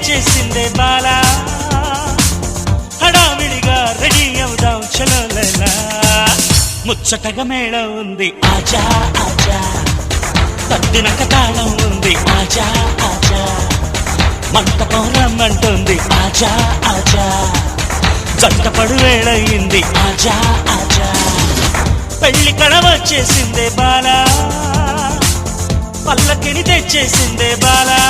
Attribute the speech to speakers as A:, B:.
A: తెచ్చేసిందే బాలా హడావిడిగా రెడీ అవుదాం చలో లైలా ముచ్చటగా మేళం ఉంది ఆజా ఆజా తద్దినక తాళం ఉంది ఆజా ఆజా మంటపం రమ్మంటుంది ఆజా ఆజా జంటపడు వేళయింది ఆజా ఆజా పెళ్లి కళ వచ్చేసిందే బాలా పల్లకిని తెచ్చేసిందే బాలా